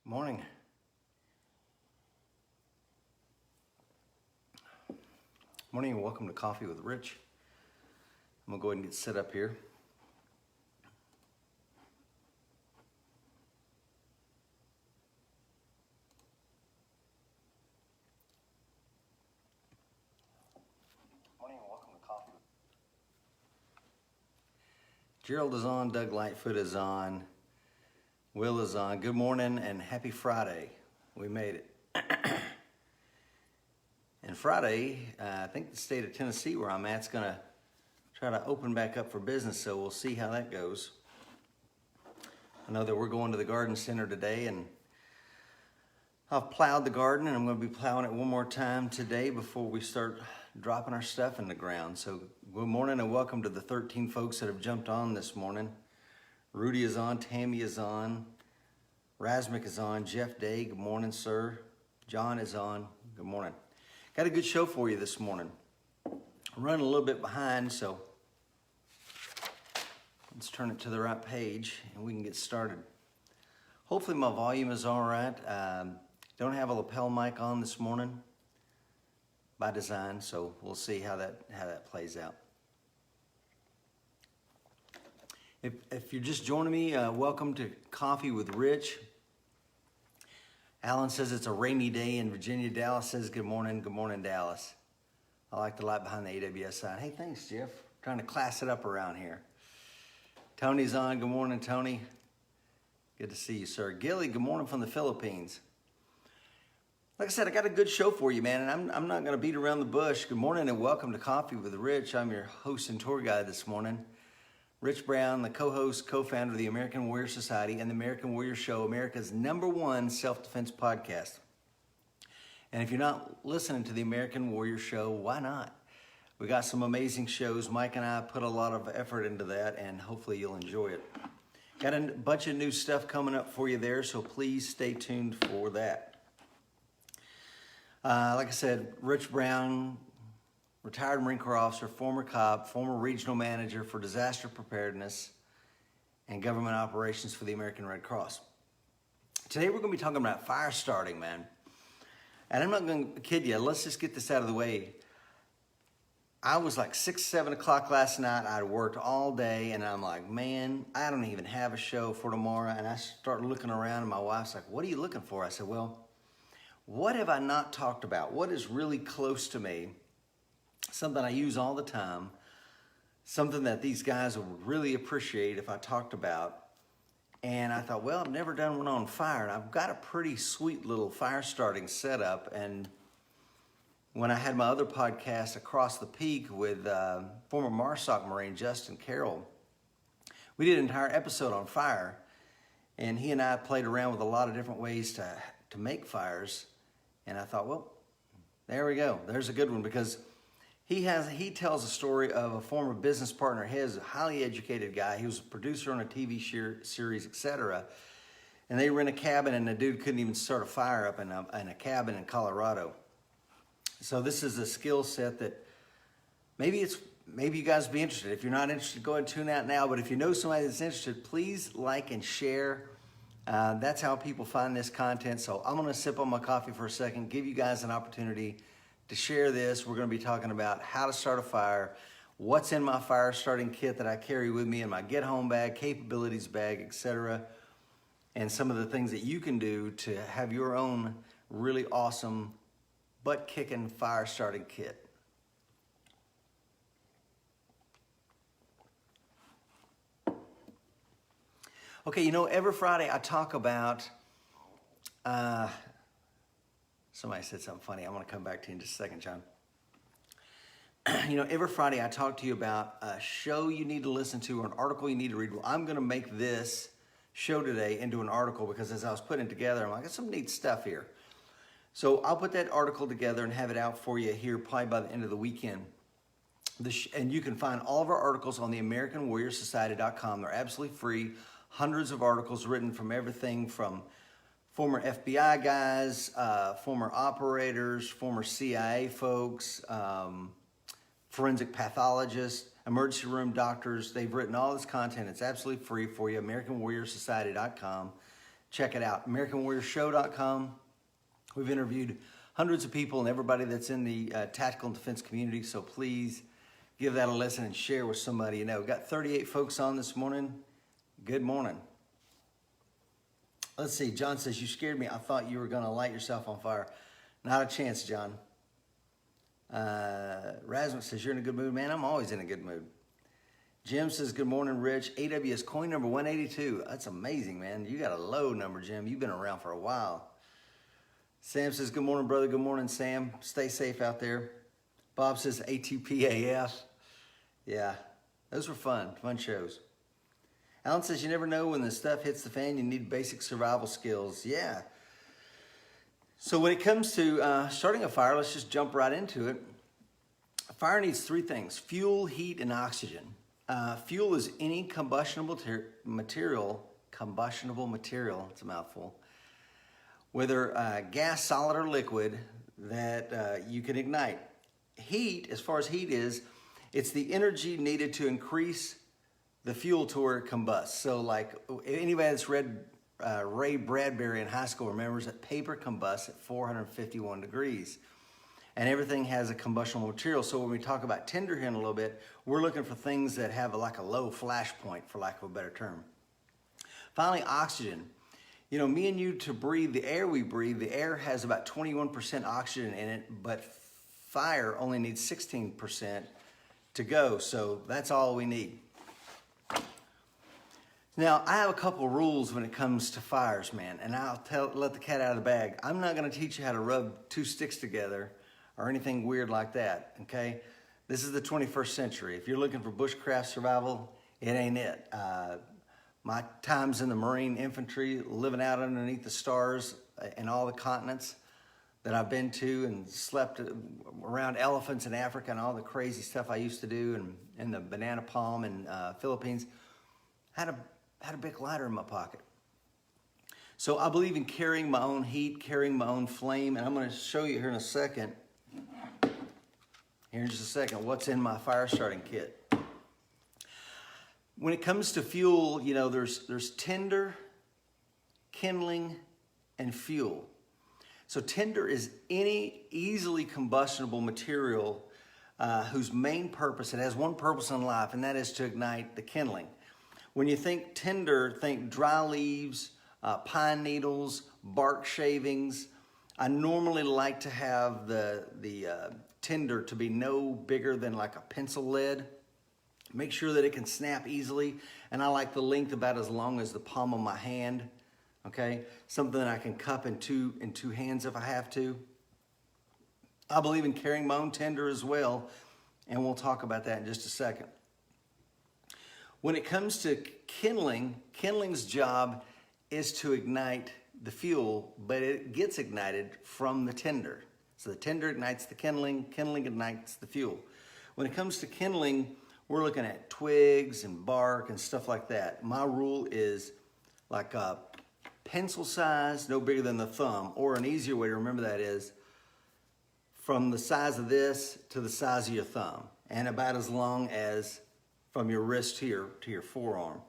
Morning. Morning and welcome to Coffee with Rich. I'm gonna go ahead and get set up here. Morning and welcome to Coffee. Gerald is on, Doug Lightfoot is on, Will is on. Good morning and happy Friday. We made it. And Friday, I think the state of Tennessee where I'm at is going to try to open back up for business, so we'll see how that goes. I know that we're going to the garden center today, and I've plowed the garden, and I'm going to be plowing it one more time today before we start dropping our stuff in the ground. So good morning and welcome to the 13 folks that have jumped on this morning. Rudy is on, Tammy is on, Razmik is on, Jeff Day, good morning, sir. John is on, good morning. Got a good show for you this morning. I'm running a little bit behind, so let's turn it to the right page and we can get started. Hopefully my volume is all right. Don't have a lapel mic on this morning by design, so we'll see how that plays out. If you're just joining me, welcome to Coffee with Rich. Alan says it's a rainy day in Virginia. Dallas says good morning. Good morning, Dallas. I like the light behind the AWS sign. Hey, thanks, Jeff. Trying to class it up around here. Tony's on. Good morning, Tony. Good to see you, sir. Gilly, good morning from the Philippines. Like I said, I got a good show for you, man, and I'm not going to beat around the bush. Good morning and welcome to Coffee with Rich. I'm your host and tour guide this morning. Rich Brown, the co-host, co-founder of the American Warrior Society and the American Warrior Show, America's #1 self-defense podcast. And if you're not listening to the American Warrior Show, why not? We got some amazing shows. Mike and I put a lot of effort into that, and hopefully you'll enjoy it. Got a bunch of new stuff coming up for you there, so please stay tuned for that. Like I said, Rich Brown, retired Marine Corps officer, former cop, former regional manager for disaster preparedness and government operations for the American Red Cross. Today we're going to be talking about fire starting, man. And I'm not going to kid you. Let's just get this out of the way. I was like 6, 7 o'clock last night. I'd worked all day, and I'm like, man, I don't even have a show for tomorrow. And I started looking around, and my wife's like, what are you looking for? I said, well, what have I not talked about? What is really close to me? Something I use all the time, something that these guys would really appreciate if I talked about. And I thought, well, I've never done one on fire, and I've got a pretty sweet little fire starting setup. And when I had my other podcast, Across the Peak, with former MARSOC Marine Justin Carroll, we did an entire episode on fire, and he and I played around with a lot of different ways to make fires. And I thought, well, there we go. There's a good one, because he tells a story of a former business partner of his, a highly educated guy. He was a producer on a TV series, etc. And they were in a cabin, and the dude couldn't even start a fire up in a cabin in Colorado. So this is a skill set that maybe you guys would be interested. If you're not interested, go ahead and tune out now. But if you know somebody that's interested, please like and share. That's how people find this content. So I'm going to sip on my coffee for a second, give you guys an opportunity to share this. We're going to be talking about how to start a fire, what's in my fire starting kit that I carry with me in my get home bag, capabilities bag, etc., and some of the things that you can do to have your own really awesome butt-kicking fire starting kit. Okay, every Friday I talk about somebody said something funny. I'm going to come back to you in just a second, John. Every Friday I talk to you about a show you need to listen to or an article you need to read. Well, I'm going to make this show today into an article, because as I was putting it together, I'm like, there's some neat stuff here. So I'll put that article together and have it out for you here probably by the end of the weekend. And you can find all of our articles on the AmericanWarriorSociety.com. They're absolutely free. Hundreds of articles written from everything from former FBI guys, former operators, former CIA folks, forensic pathologists, emergency room doctors. They've written all this content. It's absolutely free for you, AmericanWarriorSociety.com. check it out. AmericanWarriorShow.com. We've interviewed hundreds of people and everybody that's in the tactical and defense community, so please give that a listen and share with somebody you know. We've got 38 folks on this morning. Good morning. Let's see, John says, you scared me. I thought you were going to light yourself on fire. Not a chance, John. Rasmus says, you're in a good mood, man. I'm always in a good mood. Jim says, good morning, Rich. AWS coin number 182. That's amazing, man. You got a low number, Jim. You've been around for a while. Sam says, good morning, brother. Good morning, Sam. Stay safe out there. Bob says, ATPAF. Yeah, those were fun shows. Alan says, you never know when the stuff hits the fan, you need basic survival skills. Yeah. So when it comes to starting a fire, let's just jump right into it. A fire needs three things: fuel, heat, and oxygen. Fuel is any combustible material, it's a mouthful, whether gas, solid, or liquid, that you can ignite. Heat, as far as heat is, it's the energy needed to increase the fuel to where it combusts. So like anybody that's read Ray Bradbury in high school remembers that paper combusts at 451 degrees. And everything has a combustible material. So when we talk about tinder here in a little bit, we're looking for things that have like a low flash point, for lack of a better term. Finally, oxygen. You know, me and you, to breathe the air we breathe, the air has about 21% oxygen in it, but fire only needs 16% to go. So that's all we need. Now, I have a couple rules when it comes to fires, man, and let the cat out of the bag. I'm not going to teach you how to rub two sticks together or anything weird like that, okay? This is the 21st century. If you're looking for bushcraft survival, it ain't it. My times in the Marine infantry, living out underneath the stars in all the continents that I've been to, and slept around elephants in Africa and all the crazy stuff I used to do, and in the banana palm in Philippines, had a big lighter in my pocket. So I believe in carrying my own heat, carrying my own flame, and I'm going to show you here in just a second, what's in my fire starting kit. When it comes to fuel, you know, there's tinder, kindling, and fuel. So tinder is any easily combustible material whose main purpose, it has one purpose in life, and that is to ignite the kindling. When you think tinder, think dry leaves, pine needles, bark shavings. I normally like to have the tinder to be no bigger than like a pencil lead. Make sure that it can snap easily, and I like the length about as long as the palm of my hand. Okay, something that I can cup in two hands if I have to. I believe in carrying my own tinder as well, and we'll talk about that in just a second. When it comes to kindling, kindling's job is to ignite the fuel, but it gets ignited from the tinder. So the tinder ignites the kindling, kindling ignites the fuel. When it comes to kindling, we're looking at twigs and bark and stuff like that. My rule is like a pencil size, no bigger than the thumb, or an easier way to remember that is from the size of this to the size of your thumb, and about as long as from your wrist to your forearm.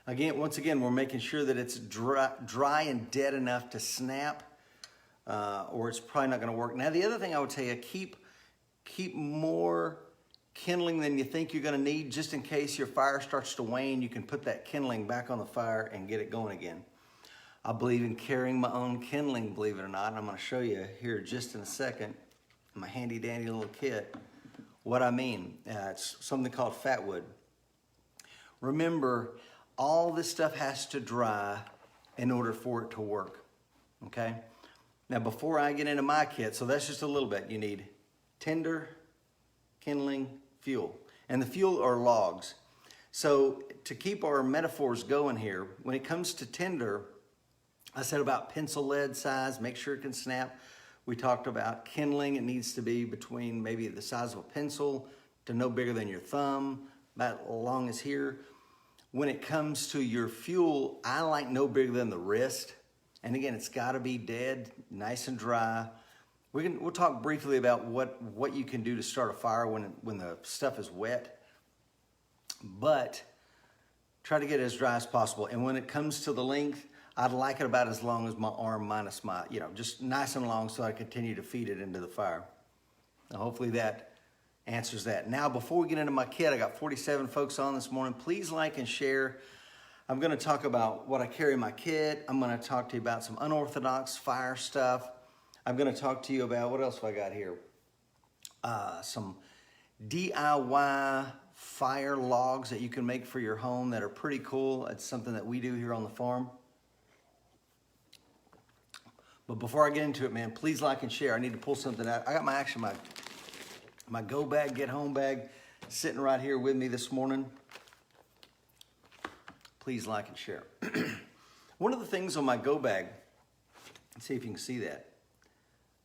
Once again, we're making sure that it's dry and dead enough to snap, or it's probably not going to work. Now, the other thing I would tell you, keep more kindling than you think you're going to need, just in case your fire starts to wane. You can put that kindling back on the fire and get it going again. I believe in carrying my own kindling, believe it or not, and I'm going to show you here just in a second, in my handy dandy little kit, what I mean. It's something called fat wood. Remember, all this stuff has to dry in order for it to work, okay? Now, before I get into my kit, so that's just a little bit. You need tinder, kindling, fuel. And the fuel are logs. So to keep our metaphors going here, when it comes to tinder, I said about pencil lead size, make sure it can snap. We talked about kindling. It needs to be between maybe the size of a pencil to no bigger than your thumb, about as long as here. When it comes to your fuel, I like no bigger than the wrist. And again, it's got to be dead, nice and dry. We'll talk briefly about what you can do to start a fire when the stuff is wet. But try to get it as dry as possible. And when it comes to the length, I'd like it about as long as my arm minus my, just nice and long so I continue to feed it into the fire. Now, hopefully that answers that. Now, before we get into my kit, I got 47 folks on this morning. Please like and share. I'm going to talk about what I carry in my kit. I'm going to talk to you about some unorthodox fire stuff. I'm going to talk to you about, what else have I got here? Some DIY fire logs that you can make for your home that are pretty cool. It's something that we do here on the farm. But before I get into it, man, please like and share. I need to pull something out. I got my go bag, get home bag sitting right here with me this morning. Please like and share. One of the things on my go bag, let's see if you can see that.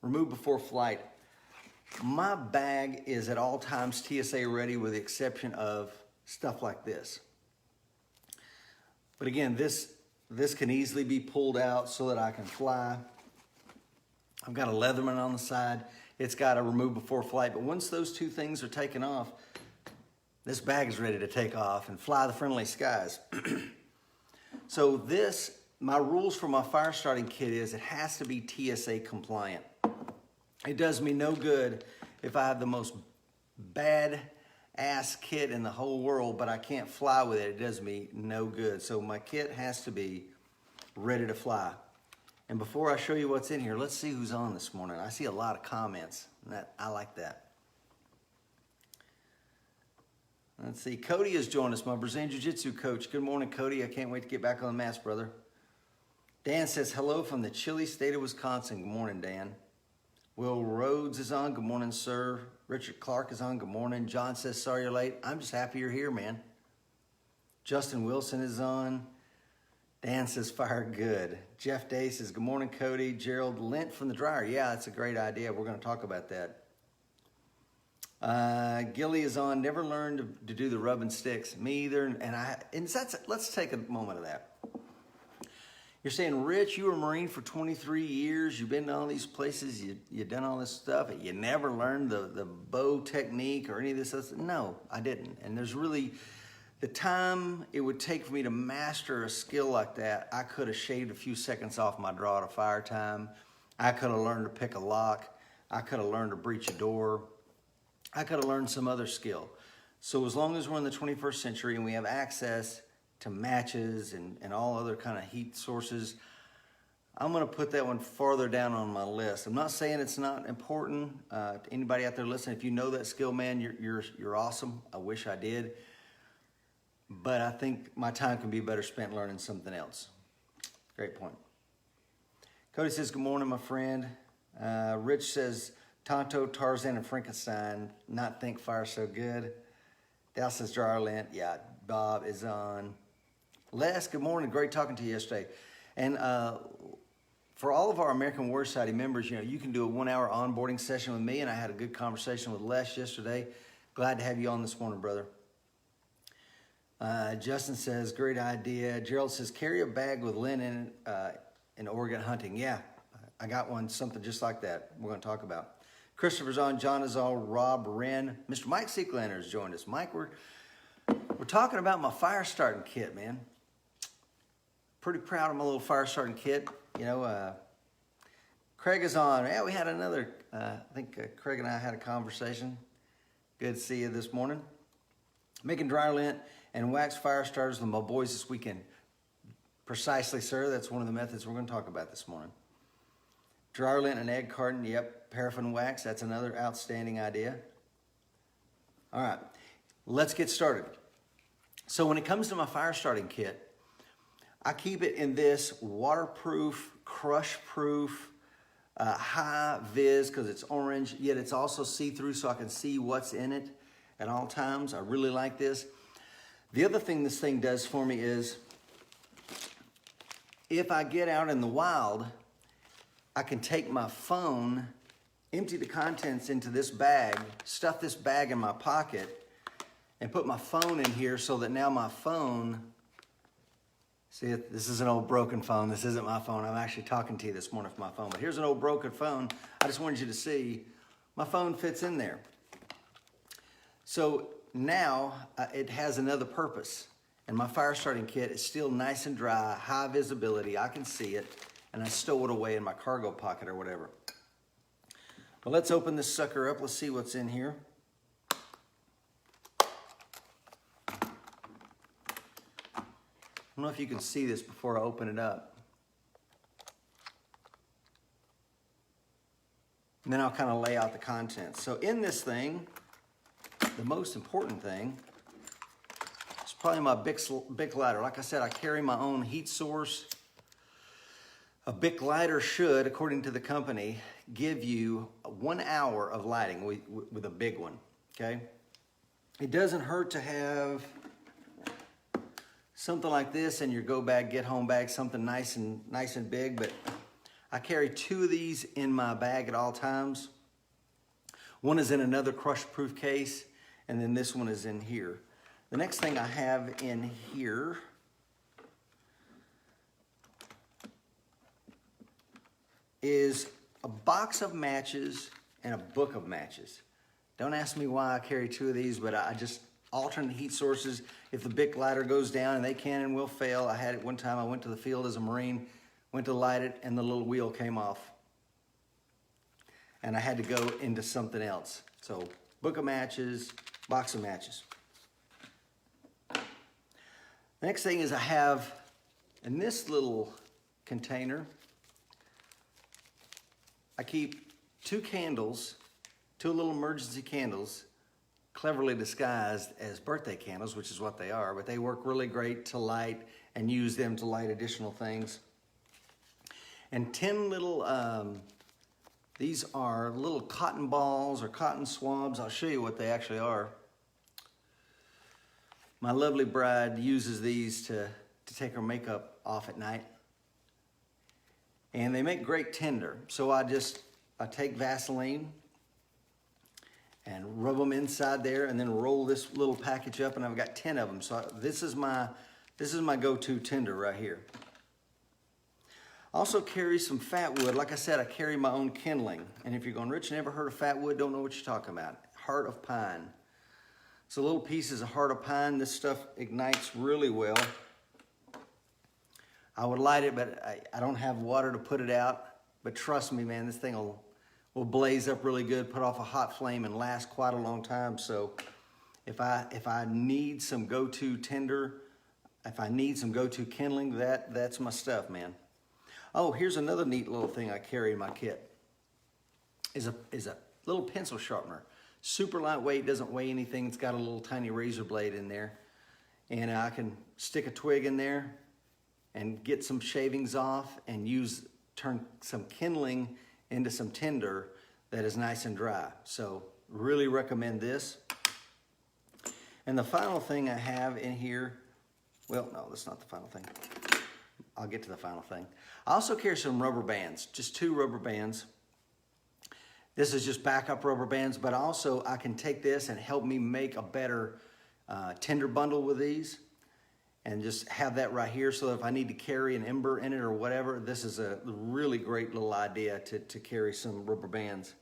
Remove before flight. My bag is at all times TSA ready with the exception of stuff like this. But again, this can easily be pulled out so that I can fly. I've got a Leatherman on the side. It's got a remove before flight. But once those two things are taken off, this bag is ready to take off and fly the friendly skies. So my rules for my fire starting kit is it has to be TSA compliant. It does me no good if I have the most bad ass kit in the whole world, but I can't fly with it. It does me no good. So my kit has to be ready to fly. And before I show you what's in here, let's see who's on this morning. I see a lot of comments, and I like that. Let's see, Cody has joined us, my Brazilian Jiu-Jitsu coach. Good morning, Cody. I can't wait to get back on the mats, brother. Dan says, hello from the chilly state of Wisconsin. Good morning, Dan. Will Rhodes is on. Good morning, sir. Richard Clark is on. Good morning. John says, sorry you're late. I'm just happy you're here, man. Justin Wilson is on. Dan says, fire good. Jeff Day says, good morning, Cody. Gerald Lint from the dryer. Yeah, that's a great idea. We're going to talk about that. Gilly is on. Never learned to do the rub and sticks. Me either. Let's take a moment of that. You're saying, Rich, you were a Marine for 23 years. You've been to all these places. You've done all this stuff. You never learned the bow technique or any of this stuff. No, I didn't. And there's really... the time it would take for me to master a skill like that, I could have shaved a few seconds off my draw to fire time. I could have learned to pick a lock. I could have learned to breach a door. I could have learned some other skill. So as long as we're in the 21st century and we have access to matches and all other kind of heat sources, I'm going to put that one farther down on my list. I'm not saying it's not important. To anybody out there listening, if you know that skill, man, you're awesome. I wish I did. But I think my time can be better spent learning something else. Great point. Cody says, good morning, my friend. Rich says, Tonto, Tarzan, and Frankenstein, not think fire so good. Dal says, dryer lint. Yeah, Bob is on. Les, good morning. Great talking to you yesterday. And for all of our American Warrior Society members, you can do a 1-hour onboarding session with me, and I had a good conversation with Les yesterday. Glad to have you on this morning, brother. Justin says, great idea. Gerald says, carry a bag with lint in Oregon hunting. Yeah, I got one, something just like that we're going to talk about. Christopher's on, John is on, Rob Wren. Mr. Mike Seeklander has joined us. Mike, we're talking about my fire starting kit, man. Pretty proud of my little fire starting kit. Craig is on. Yeah, we had another, I think Craig and I had a conversation. Good to see you this morning. Making dryer lint and wax fire starters with my boys this weekend. Precisely, sir. That's one of the methods we're going to talk about this morning. Dryer lint and egg carton. Yep. Paraffin wax. That's another outstanding idea. All right. Let's get started. So when it comes to my fire starting kit, I keep it in this waterproof, crush-proof, high vis because it's orange, yet it's also see-through so I can see what's in it at all times. I really like this. The other thing this thing does for me is if I get out in the wild, I can take my phone, empty the contents into this bag, stuff this bag in my pocket, and put my phone in here so that now my phone, see, this is an old broken phone. This isn't my phone. I'm actually talking to you this morning from my phone. But here's an old broken phone. I just wanted you to see my phone fits in there. So now it has another purpose. And my fire starting kit is still nice and dry, high visibility, I can see it, and I stow it away in my cargo pocket or whatever. Well, let's open this sucker up. Let's see what's in here. I don't know if you can see this before I open it up. And then I'll kind of lay out the contents. So in this thing, the most important thing is probably my Bic lighter. Like I said, I carry my own heat source. A Bic lighter should, according to the company, give you 1 hour of lighting with a big one, okay? It doesn't hurt to have something like this in your go bag, get home bag, something nice and big, but I carry 2 of these in my bag at all times. One is in another crush-proof case, and then this one is in here. The next thing I have in here is a box of matches and a book of matches. Don't ask me why I carry 2 of these, but I just alternate heat sources. If the Bic lighter goes down, and they can and will fail. I had it one time, I went to the field as a Marine, went to light it, and the little wheel came off. And I had to go into something else. So, book of matches, box of matches. Next thing is I have, in this little container, I keep 2 candles, 2 little emergency candles, cleverly disguised as birthday candles, which is what they are, but they work really great to light and use them to light additional things. And 10 little, these are little cotton balls or cotton swabs. I'll show you what they actually are. My lovely bride uses these to take her makeup off at night. And they make great tinder. So I take Vaseline and rub them inside there and then roll this little package up, and I've got 10 of them. So this is my go-to tinder right here. Also carry some fat wood. Like I said, I carry my own kindling. And if you're going, Rich, never heard of fat wood, don't know what you're talking about. Heart of pine. So little pieces of heart of pine. This stuff ignites really well. I would light it, but I don't have water to put it out. But trust me, man, this thing will blaze up really good, put off a hot flame, and last quite a long time. So if I need some go-to tinder, if I need some go-to kindling, that's my stuff, man. Oh, here's another neat little thing I carry in my kit. Is a little pencil sharpener. Super lightweight, doesn't weigh anything. It's got a little tiny razor blade in there. And I can stick a twig in there and get some shavings off and turn some kindling into some tinder that is nice and dry. So really recommend this. And the final thing I have in here, well, no, that's not the final thing. I'll get to the final thing. I also carry some rubber bands, just 2 rubber bands. This is just backup rubber bands, but also I can take this and help me make a better tinder bundle with these, and just have that right here, so that if I need to carry an ember in it or whatever, this is a really great little idea to carry some rubber bands.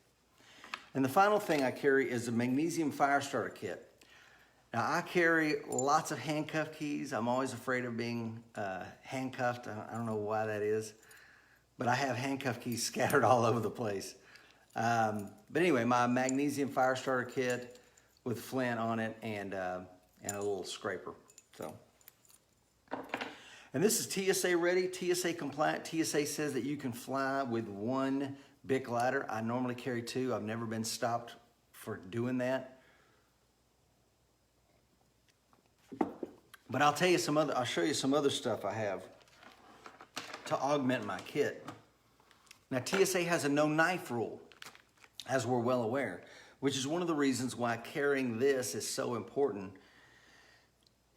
And the final thing I carry is a magnesium fire starter kit. Now, I carry lots of handcuff keys. I'm always afraid of being handcuffed. I don't know why that is, but I have handcuff keys scattered all over the place. But anyway, my magnesium fire starter kit with flint on it and a little scraper. So, and this is TSA ready, TSA compliant. TSA says that you can fly with 1 Bic lighter. I normally carry 2. I've never been stopped for doing that. But I'll show you some other stuff I have to augment my kit. Now, TSA has a no knife rule, as we're well aware, which is one of the reasons why carrying this is so important.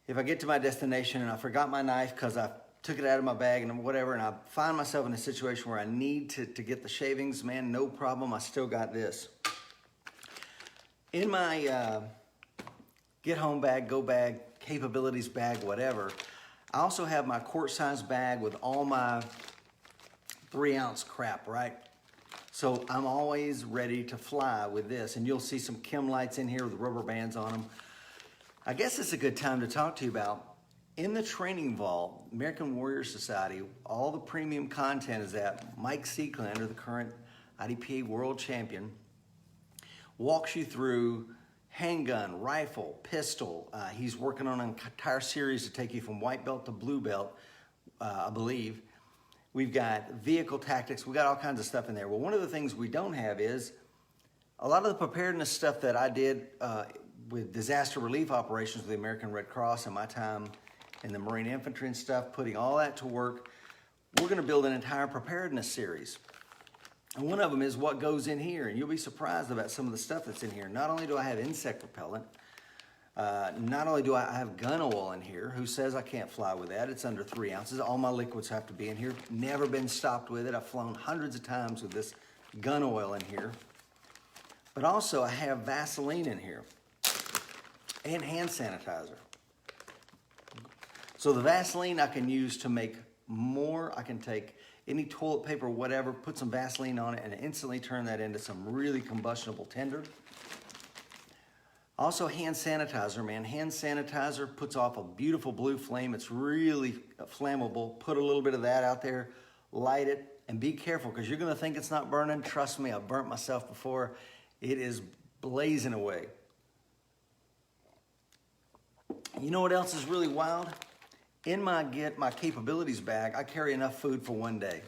If I get to my destination and I forgot my knife because I took it out of my bag and whatever, and I find myself in a situation where I need to get the shavings, man, no problem, I still got this. In my get home bag, go bag, capabilities bag, whatever, I also have my quart size bag with all my 3-ounce crap, right? So I'm always ready to fly with this, and you'll see some chem lights in here with rubber bands on them. I guess it's a good time to talk to you about In the training vault, American Warrior Society, all the premium content is that Mike Seeklander, the current IDPA world champion, walks you through handgun, rifle, pistol. He's working on an entire series to take you from white belt to blue belt, I believe. We've got vehicle tactics. We got all kinds of stuff in there. Well, one of the things we don't have is a lot of the preparedness stuff that I did with disaster relief operations with the American Red Cross in my time in the Marine Infantry and stuff, putting all that to work. We're going to build an entire preparedness series. And one of them is what goes in here. And you'll be surprised about some of the stuff that's in here. Not only do I have insect repellent, not only do I have gun oil in here. Who says I can't fly with that? It's under 3 ounces. All my liquids have to be in here. Never been stopped with it. I've flown hundreds of times with this gun oil in here. But also I have Vaseline in here and hand sanitizer. So the Vaseline I can use to make more. I can take any toilet paper, whatever, put some Vaseline on it and instantly turn that into some really combustible tinder. Also hand sanitizer, man. Hand sanitizer puts off a beautiful blue flame. It's really flammable. Put a little bit of that out there, light it, and be careful because you're gonna think it's not burning. Trust me, I've burnt myself before. It is blazing away. You know what else is really wild? In my capabilities bag, I carry enough food for one day.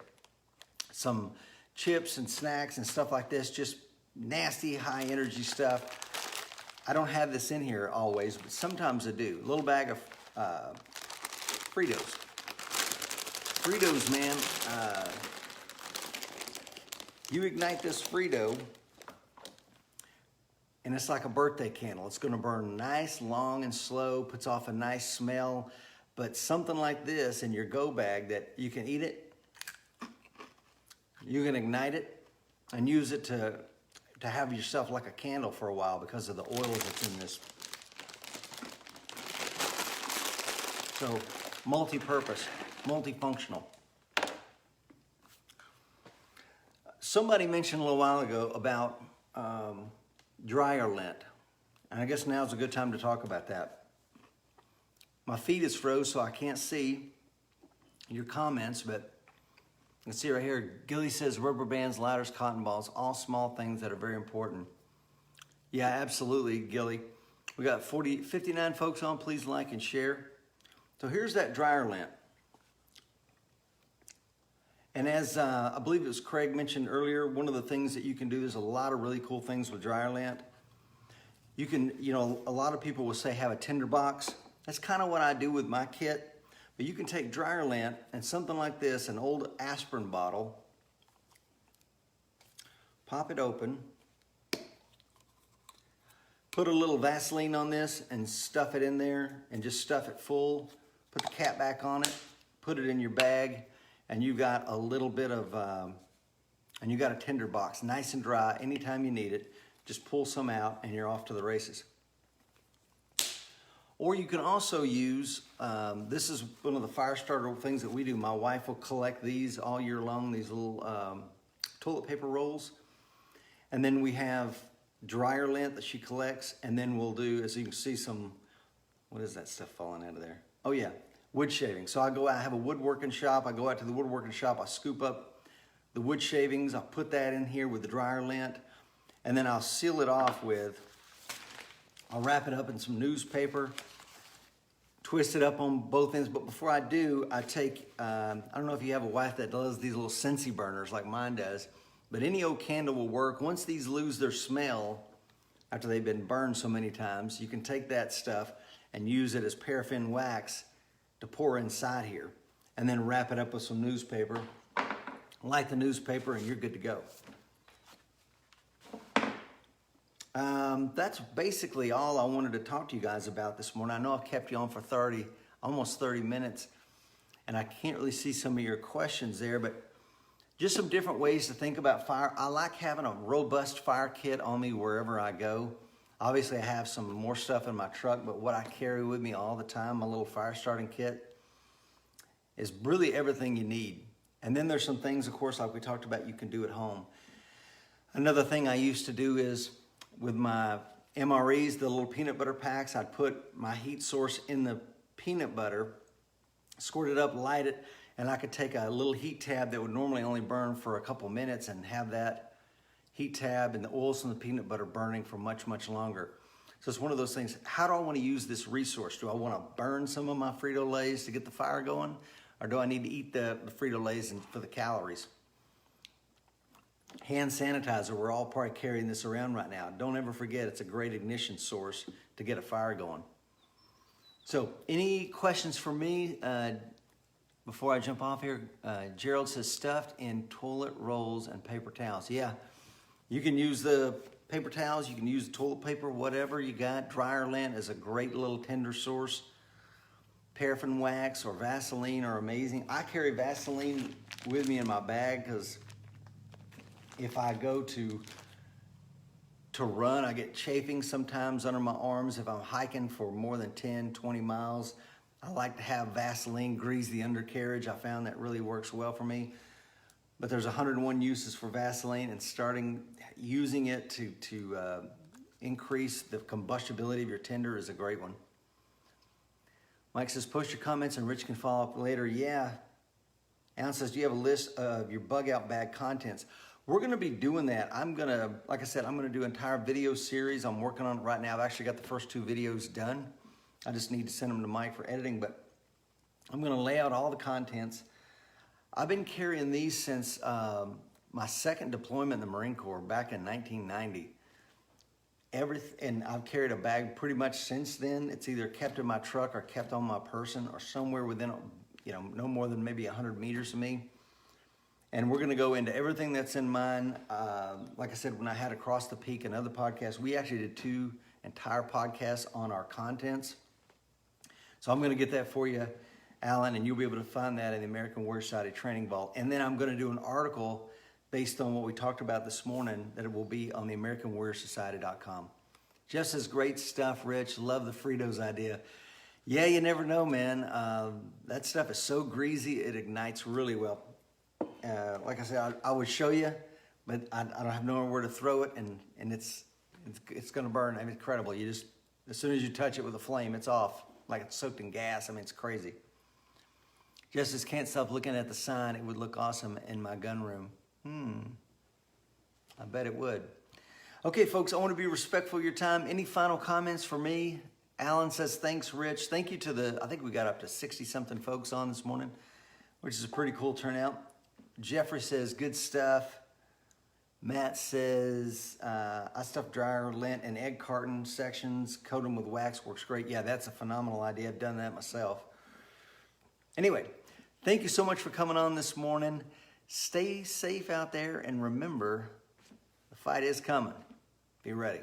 Some chips and snacks and stuff like this, just nasty, high energy stuff. I don't have this in here always, but sometimes I do. A little bag of Fritos. Fritos, man, you ignite this Frito, and it's like a birthday candle. It's gonna burn nice, long, and slow, puts off a nice smell. But something like this in your go bag that you can eat it, you can ignite it and use it to have yourself like a candle for a while because of the oil that's in this. So multi-purpose, multifunctional. Somebody mentioned a little while ago about dryer lint. And I guess now's a good time to talk about that. My feed is froze, so I can't see your comments, but you can see right here, Gilly says rubber bands, ladders, cotton balls, all small things that are very important. Yeah, absolutely, Gilly. We got 59 folks on. Please like and share. So here's that dryer lint. And as I believe it was Craig mentioned earlier, one of the things that you can do, there's a lot of really cool things with dryer lint. You can, you know, a lot of people will say have a tinder box. That's kind of what I do with my kit. But you can take dryer lint and something like this, an old aspirin bottle, pop it open, put a little Vaseline on this and stuff it in there and just stuff it full, put the cap back on it, put it in your bag, and you got a little bit of, and you got a tinder box, nice and dry. Anytime you need it, just pull some out and you're off to the races. Or you can also use, this is one of the fire starter things that we do. My wife will collect these all year long, these little toilet paper rolls. And then we have dryer lint that she collects. And then we'll do, as you can see, some, what is that stuff falling out of there? Oh yeah, wood shavings. So I have a woodworking shop. I go out to the woodworking shop. I scoop up the wood shavings. I put that in here with the dryer lint. And then I'll seal it off with, I'll wrap it up in some newspaper, twist it up on both ends. But before I do, I take, I don't know if you have a wife that does these little Scentsy burners like mine does, but any old candle will work. Once these lose their smell, after they've been burned so many times, you can take that stuff and use it as paraffin wax to pour inside here. And then wrap it up with some newspaper, light the newspaper, and you're good to go. That's basically all I wanted to talk to you guys about this morning. I know I've kept you on for almost 30 minutes, and I can't really see some of your questions there, but just some different ways to think about fire. I like having a robust fire kit on me wherever I go. Obviously, I have some more stuff in my truck, but what I carry with me all the time, my little fire starting kit, is really everything you need. And then there's some things, of course, like we talked about, you can do at home. Another thing I used to do is, with my MREs, the little peanut butter packs, I'd put my heat source in the peanut butter, squirt it up, light it, and I could take a little heat tab that would normally only burn for a couple minutes and have that heat tab and the oils from the peanut butter burning for much, much longer. So it's one of those things, how do I want to use this resource? Do I want to burn some of my Frito-Lays to get the fire going? Or do I need to eat the Frito-Lays for the calories? Hand sanitizer, we're all probably carrying this around right now. Don't ever forget, it's a great ignition source to get a fire going. So any questions for me before I jump off here? Gerald says stuffed in toilet rolls and paper towels. Yeah, you can use the paper towels, you can use the toilet paper, whatever you got. Dryer lint is a great little tender source. Paraffin wax or Vaseline are amazing. I carry Vaseline with me in my bag because if I go to run, I get chafing sometimes under my arms. If I'm hiking for more than 10, 20 miles, I like to have Vaseline grease the undercarriage. I found that really works well for me. But there's 101 uses for Vaseline, and using it to increase the combustibility of your tinder is a great one. Mike says, post your comments and Rich can follow up later. Yeah. Alan says, do you have a list of your bug out bag contents? We're going to be doing that. Like I said, I'm going to do an entire video series. I'm working on it right now. I've actually got the first 2 videos done. I just need to send them to Mike for editing, but I'm going to lay out all the contents. I've been carrying these since my second deployment in the Marine Corps back in 1990. And I've carried a bag pretty much since then. It's either kept in my truck or kept on my person or somewhere within, no more than maybe 100 meters of me. And we're going to go into everything that's in mine. Like I said, when I had Across the Peak, another podcast, we actually did 2 entire podcasts on our contents. So I'm going to get that for you, Alan, and you'll be able to find that in the American Warrior Society Training Vault. And then I'm going to do an article based on what we talked about this morning that it will be on the AmericanWarriorSociety.com. Jeff says, great stuff, Rich. Love the Fritos idea. Yeah, you never know, man. That stuff is so greasy, it ignites really well. Like I said, I would show you, but I don't have nowhere to throw it, and it's going to burn. I mean, incredible. You just, as soon as you touch it with a flame, it's off, like it's soaked in gas. I mean, it's crazy. Justice can't stop looking at the sign. It would look awesome in my gun room. I bet it would. Okay, folks, I want to be respectful of your time. Any final comments for me? Alan says, thanks, Rich. Thank you to I think we got up to 60-something folks on this morning, which is a pretty cool turnout. Jeffrey says, good stuff. Matt says, I stuff dryer lint in egg carton sections, coat them with wax, works great. Yeah, that's a phenomenal idea. I've done that myself. Anyway, thank you so much for coming on this morning. Stay safe out there, and remember, the fight is coming. Be ready.